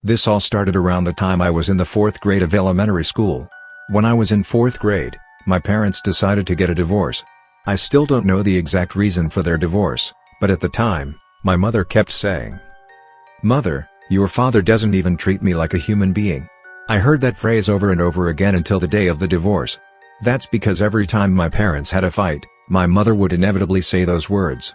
This all started around the time I was in the 4th grade of elementary school. When I was in 4th grade, my parents decided to get a divorce. I still don't know the exact reason for their divorce, but at the time, my mother kept saying, "Mother, your father doesn't even treat me like a human being." I heard that phrase over and over again until the day of the divorce. That's because every time my parents had a fight, my mother would inevitably say those words.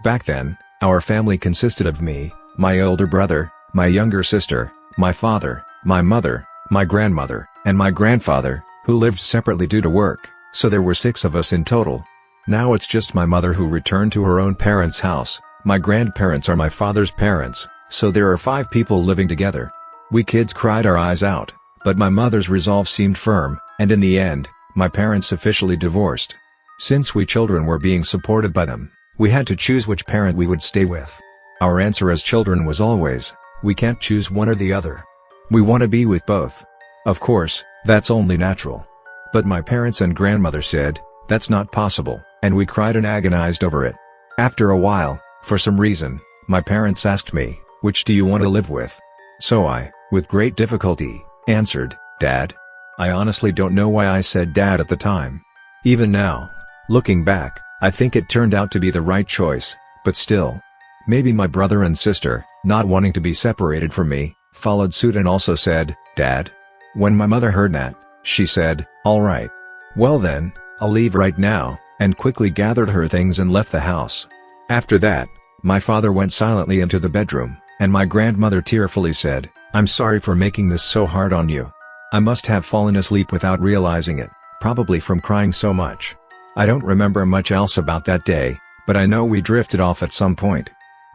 Back then, our family consisted of me, my older brother, my younger sister, my father, my mother, my grandmother, and my grandfather, who lived separately due to work, so there were 6 of us in total. Now it's just my mother who returned to her own parents' house. My grandparents are my father's parents, so there are 5 people living together. We kids cried our eyes out, but my mother's resolve seemed firm, and in the end, my parents officially divorced. Since we children were being supported by them, we had to choose which parent we would stay with. Our answer as children was always, we can't choose one or the other. We want to be with both. Of course, that's only natural. But my parents and grandmother said, that's not possible, and we cried and agonized over it. After a while, for some reason, my parents asked me, which do you want to live with? So I, with great difficulty, answered, Dad. I honestly don't know why I said Dad at the time. Even now, looking back, I think it turned out to be the right choice, but still. Maybe my brother and sister, not wanting to be separated from me, followed suit and also said, Dad. When my mother heard that, she said, all right. Well then, I'll leave right now, and quickly gathered her things and left the house. After that, my father went silently into the bedroom, and my grandmother tearfully said, I'm sorry for making this so hard on you. I must have fallen asleep without realizing it, probably from crying so much. I don't remember much else about that day, but I know we drifted off at some point.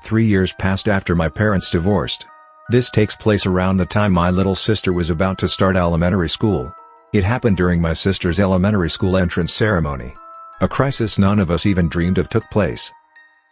3 years passed after my parents divorced. This takes place around the time my little sister was about to start elementary school. It happened during my sister's elementary school entrance ceremony. A crisis none of us even dreamed of took place.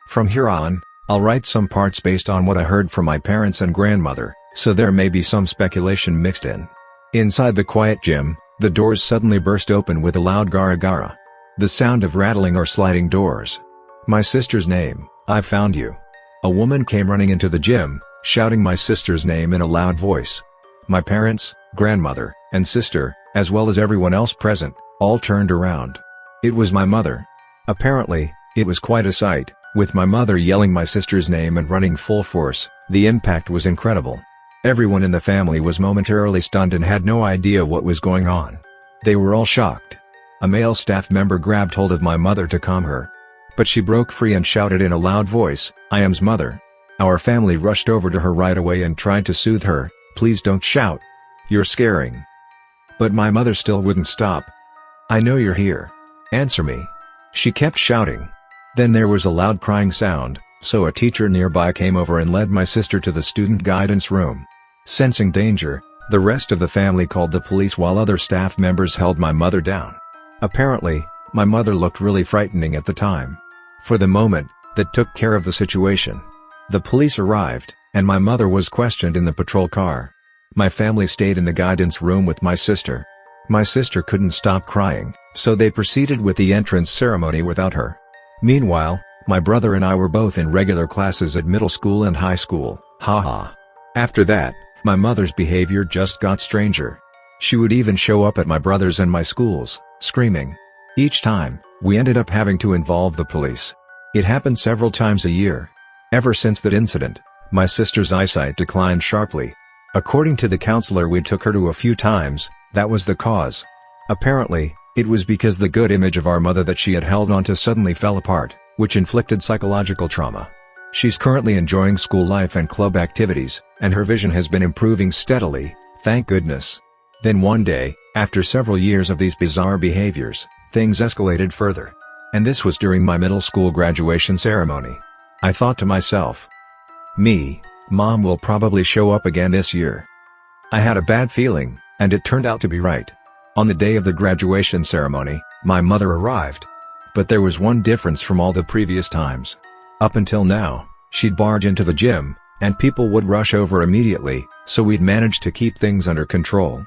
From here on, I'll write some parts based on what I heard from my parents and grandmother, so there may be some speculation mixed in. Inside the quiet gym, the doors suddenly burst open with a loud gara-gara. The sound of rattling or sliding doors. My sister's name, I found you. A woman came running into the gym, shouting my sister's name in a loud voice. My parents, grandmother, and sister, as well as everyone else present, all turned around. It was my mother. Apparently, it was quite a sight, with my mother yelling my sister's name and running full force. The impact was incredible. Everyone in the family was momentarily stunned and had no idea what was going on. They were all shocked. A male staff member grabbed hold of my mother to calm her. But she broke free and shouted in a loud voice, I am's mother. Our family rushed over to her right away and tried to soothe her, please don't shout. You're scaring. But my mother still wouldn't stop. I know you're here. Answer me. She kept shouting. Then there was a loud crying sound, so a teacher nearby came over and led my sister to the student guidance room. Sensing danger, the rest of the family called the police while other staff members held my mother down. Apparently, my mother looked really frightening at the time. For the moment, that took care of the situation. The police arrived, and my mother was questioned in the patrol car. My family stayed in the guidance room with my sister. My sister couldn't stop crying, so they proceeded with the entrance ceremony without her. Meanwhile, my brother and I were both in regular classes at middle school and high school, haha. After that, my mother's behavior just got stranger. She would even show up at my brother's and my school's, screaming. Each time, we ended up having to involve the police. It happened several times a year. Ever since that incident, my sister's eyesight declined sharply. According to the counselor we took her to a few times, that was the cause. Apparently, it was because the good image of our mother that she had held onto suddenly fell apart, which inflicted psychological trauma. She's currently enjoying school life and club activities, and her vision has been improving steadily, thank goodness. Then one day, after several years of these bizarre behaviors, things escalated further. And this was during my middle school graduation ceremony. I thought to myself, Mom will probably show up again this year. I had a bad feeling, and it turned out to be right. On the day of the graduation ceremony, my mother arrived. But there was one difference from all the previous times. Up until now, she'd barge into the gym, and people would rush over immediately, so we'd managed to keep things under control.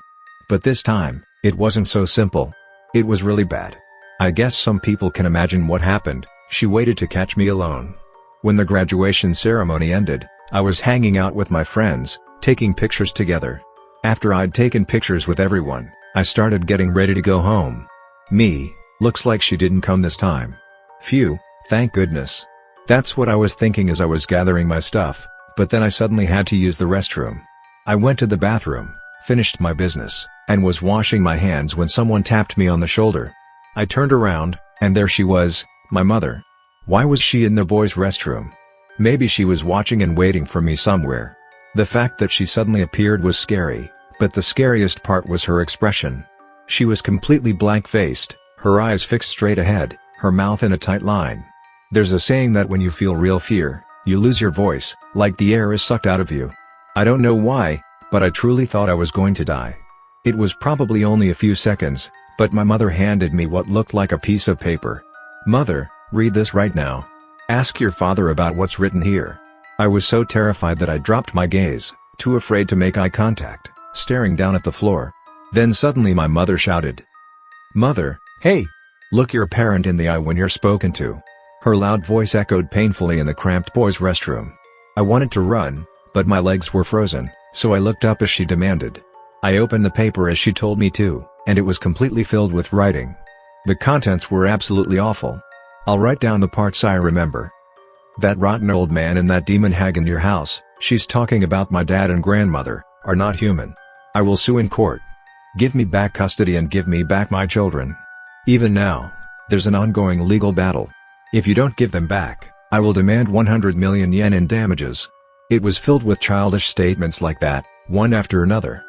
But this time, it wasn't so simple. It was really bad. I guess some people can imagine what happened. She waited to catch me alone. When the graduation ceremony ended, I was hanging out with my friends, taking pictures together. After I'd taken pictures with everyone, I started getting ready to go home. Me, looks like she didn't come this time. Phew, thank goodness. That's what I was thinking as I was gathering my stuff, but then I suddenly had to use the restroom. I went to the bathroom, finished my business, and was washing my hands when someone tapped me on the shoulder. I turned around, and there she was, my mother. Why was she in the boys' restroom? Maybe she was watching and waiting for me somewhere. The fact that she suddenly appeared was scary, but the scariest part was her expression. She was completely blank-faced, her eyes fixed straight ahead, her mouth in a tight line. There's a saying that when you feel real fear, you lose your voice, like the air is sucked out of you. I don't know why, but I truly thought I was going to die. It was probably only a few seconds, but my mother handed me what looked like a piece of paper. "Mother, read this right now. Ask your father about what's written here." I was so terrified that I dropped my gaze, too afraid to make eye contact, staring down at the floor. Then suddenly my mother shouted, "Mother, hey! Look your parent in the eye when you're spoken to." Her loud voice echoed painfully in the cramped boys' restroom. I wanted to run, but my legs were frozen, so I looked up as she demanded. I opened the paper as she told me to, and it was completely filled with writing. The contents were absolutely awful. I'll write down the parts I remember. "That rotten old man and that demon hag in your house, she's talking about my dad and grandmother, are not human. I will sue in court. Give me back custody and give me back my children. Even now, there's an ongoing legal battle. If you don't give them back, I will demand 100 million yen in damages." It was filled with childish statements like that, one after another.